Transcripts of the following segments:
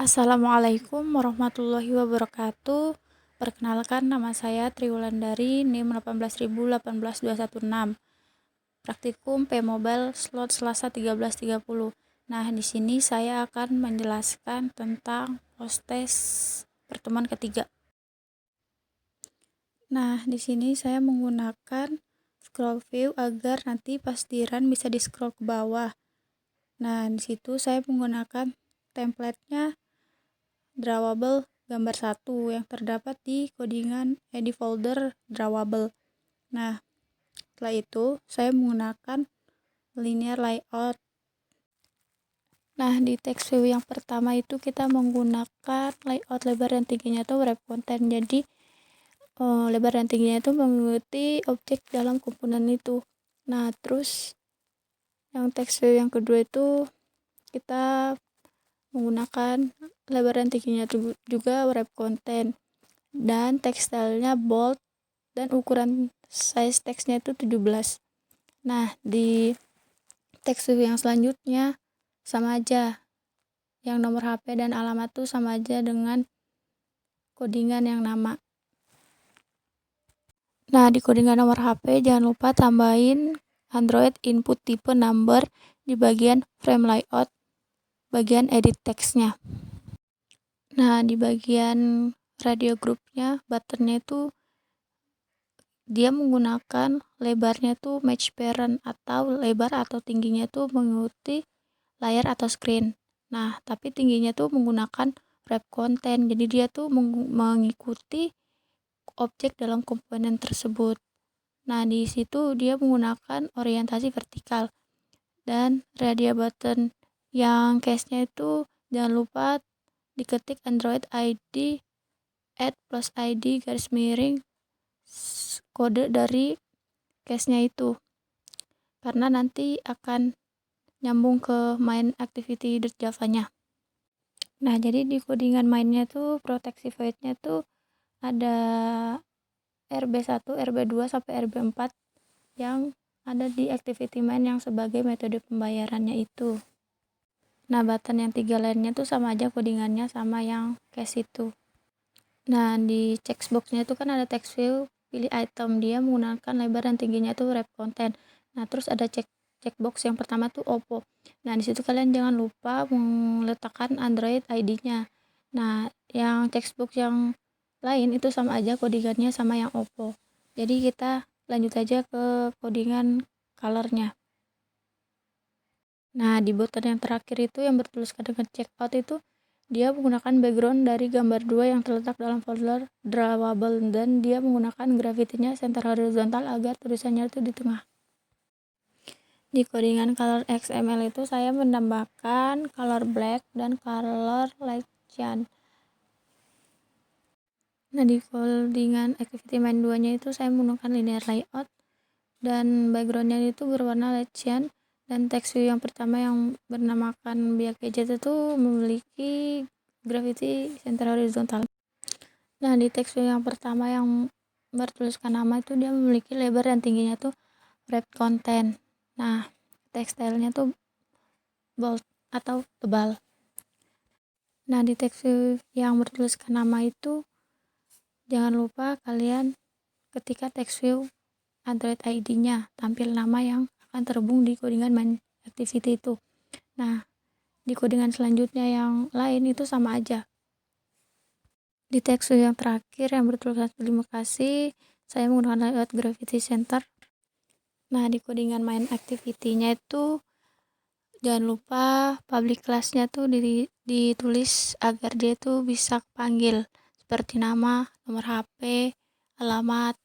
Assalamualaikum warahmatullahi wabarakatuh. Perkenalkan, nama saya Triwulandari, NIM 18018-216. Praktikum P-Mobile slot Selasa 13.30. Nah, di sini saya akan menjelaskan tentang post-test pertemuan ketiga. Nah, di sini saya menggunakan scroll view agar nanti pas di run bisa di scroll ke bawah. Nah, di situ saya menggunakan template-nya drawable gambar 1 yang terdapat di codingan di folder drawable. Nah, setelah itu saya menggunakan linear layout. Nah, di text view yang pertama itu kita menggunakan layout lebar dan tingginya itu wrap content. Jadi lebar dan tingginya itu mengikuti objek dalam komponen itu. Nah, terus yang text view yang kedua itu kita menggunakan lebar dan tingginya juga wrap content, dan text stylenya bold, dan ukuran size teksnya itu 17. Nah, di text view yang selanjutnya sama aja, yang nomor HP dan alamat tuh sama aja dengan codingan yang nama. Nah, di codingan nomor HP jangan lupa tambahin Android input type number di bagian frame layout, bagian edit teksnya. Nah, di bagian radio grupnya, buttonnya itu dia menggunakan lebarnya tuh match parent, atau lebar atau tingginya tuh mengikuti layar atau screen. Nah, tapi tingginya tuh menggunakan wrap content, jadi dia tuh mengikuti objek dalam komponen tersebut. Nah, di situ dia menggunakan orientasi vertikal. Dan radio button yang case-nya itu jangan lupa diketik Android ID add plus ID garis miring kode dari case-nya itu, karena nanti akan nyambung ke main activity Java-nya. Nah, jadi di codingan mainnya tuh proteksi void-nya tuh ada RB1, RB2 sampai RB4 yang ada di activity main yang sebagai metode pembayarannya itu. Nah, button yang 3 lainnya tuh sama aja codingannya sama yang case itu. Nah, di checkbox-nya itu kan ada text view, pilih item, dia menggunakan lebar dan tingginya itu wrap content. Nah, terus ada checkbox yang pertama tuh Oppo. Nah, di situ kalian jangan lupa meletakkan Android ID-nya. Nah, yang checkbox yang lain itu sama aja codingannya sama yang Oppo. Jadi kita lanjut aja ke codingan color-nya. Nah, di button yang terakhir itu yang bertuliskan dengan checkout itu dia menggunakan background dari gambar 2 yang terletak dalam folder drawable, dan dia menggunakan gravity-nya center horizontal agar tulisannya itu di tengah. Di codingan color XML itu saya menambahkan color black dan color light cyan. Nah, di codingan activity main 2 nya itu saya menggunakan linear layout dan backgroundnya itu berwarna light cyan. Dan text view yang pertama yang bernamakan biak gadget itu memiliki gravity center horizontal. Nah, di text view yang pertama yang bertuliskan nama itu dia memiliki lebar dan tingginya tuh wrap content. Nah, text stylenya tuh bold atau tebal. Nah, di text view yang bertuliskan nama itu jangan lupa kalian ketika text view Android ID-nya tampil nama yang akan terhubung di codingan main activity itu. Nah, di codingan selanjutnya yang lain itu sama aja. Di text view yang terakhir yang bertuliskan terima kasih, saya menggunakan layout gravity center. Nah, di codingan main activity-nya itu jangan lupa public class-nya tuh ditulis agar dia tuh bisa panggil seperti nama, nomor HP, alamat,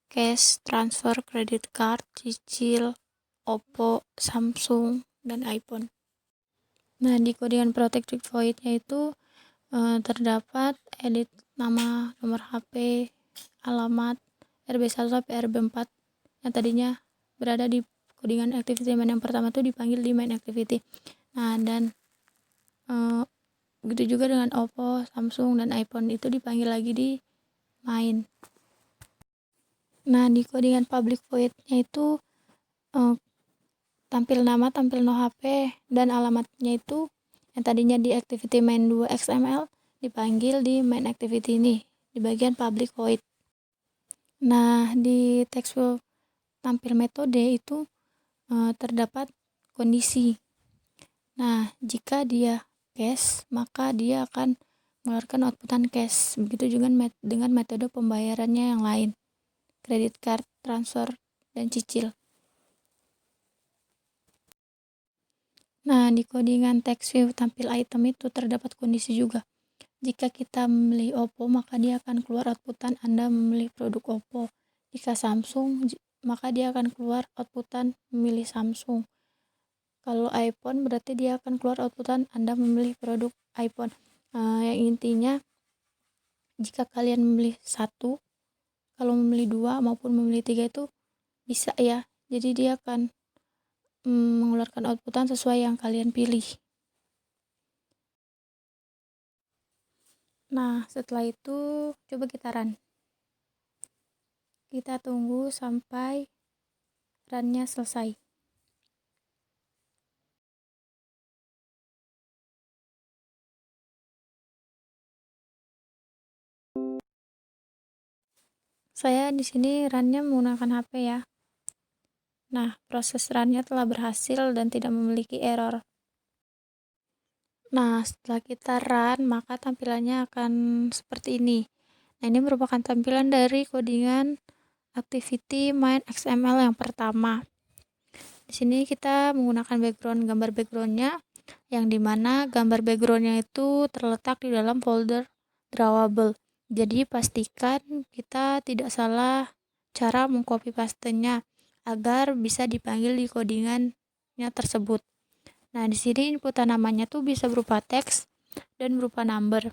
cash, transfer, credit card, cicil, Oppo, Samsung, dan iPhone. Nah, di codingan protected void-nya itu terdapat edit nama, nomor HP, alamat, RB1 sampai RB4 yang tadinya berada di codingan activity main yang pertama tuh dipanggil di main activity. Nah, dan begitu juga dengan Oppo, Samsung, dan iPhone itu dipanggil lagi di main. Nah, di codingan public void-nya itu tampil nama, tampil no HP, dan alamatnya itu Yang tadinya di activity main 2 XML dipanggil di main activity ini di bagian public void. Nah, di text will tampil metode itu terdapat kondisi. Nah, jika dia cash, maka dia akan mengeluarkan outputan cash. Begitu juga dengan metode pembayarannya yang lain, kredit card, transfer, dan cicil. Nah, di codingan text view tampil item itu terdapat kondisi juga. Jika kita memilih Oppo, maka dia akan keluar outputan Anda memilih produk Oppo. Jika Samsung, maka dia akan keluar outputan memilih Samsung. Kalau iPhone berarti dia akan keluar outputan Anda memilih produk iPhone. Yang intinya jika kalian memilih satu, kalau memilih 2 maupun memilih 3 itu bisa ya. Jadi dia akan mengeluarkan outputan sesuai yang kalian pilih. Nah, setelah itu coba kita run. Kita tunggu sampai runnya selesai. Saya di sini runnya menggunakan HP ya. Nah, proses runnya telah berhasil dan tidak memiliki error. Nah, setelah kita run, maka tampilannya akan seperti ini. Nah, ini merupakan tampilan dari codingan activity main XML yang pertama. Di sini kita menggunakan gambar backgroundnya, yang dimana gambar backgroundnya itu terletak di dalam folder drawable. Jadi pastikan kita tidak salah cara mengcopy pastenya agar bisa dipanggil di codingannya tersebut. Nah, di sini inputan namanya tuh bisa berupa teks dan berupa number.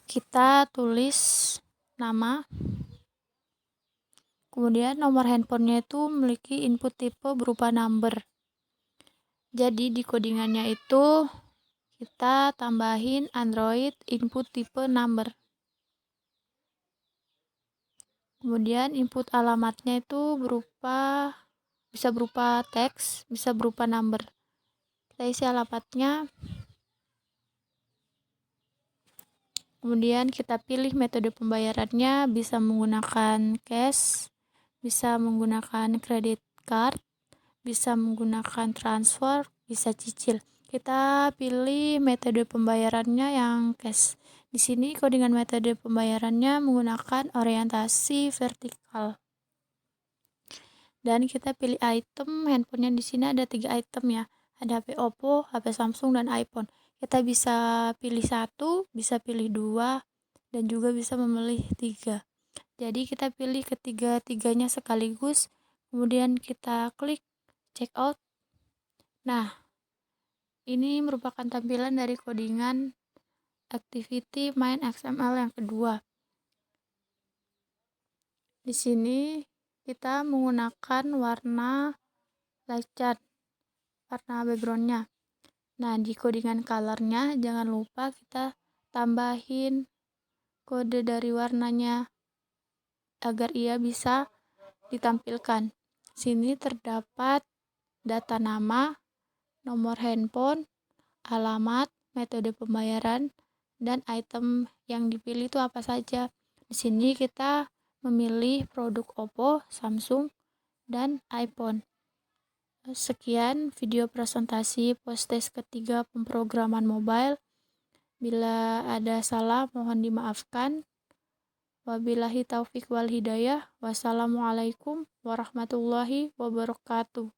Kita tulis nama, kemudian nomor handphonenya itu memiliki input tipe berupa number. Jadi di codingannya itu kita tambahin Android input tipe number. Kemudian input alamatnya itu bisa berupa teks, bisa berupa number. Kita isi alamatnya. Kemudian kita pilih metode pembayarannya, bisa menggunakan cash, bisa menggunakan credit card, bisa menggunakan transfer, bisa cicil. Kita pilih metode pembayarannya yang cash. Di sini codingan metode pembayarannya menggunakan orientasi vertikal. Dan kita pilih item, handphonenya di sini ada 3 item ya. Ada HP Oppo, HP Samsung, dan iPhone. Kita bisa pilih 1, bisa pilih 2, dan juga bisa memilih 3. Jadi kita pilih ketiga-tiganya sekaligus, kemudian kita klik check out. Nah, ini merupakan tampilan dari codingan activity main XML yang kedua. Di sini kita menggunakan warna light chart, warna backgroundnya. Nah, di codingan colornya jangan lupa kita tambahin kode dari warnanya agar ia bisa ditampilkan. Sini terdapat data nama, nomor handphone, alamat, metode pembayaran, dan item yang dipilih itu apa saja. Di sini kita memilih produk Oppo, Samsung, dan iPhone. Sekian video presentasi post-test ketiga pemrograman mobile. Bila ada salah mohon dimaafkan. Wabillahi taufik wal hidayah. Wassalamualaikum warahmatullahi wabarakatuh.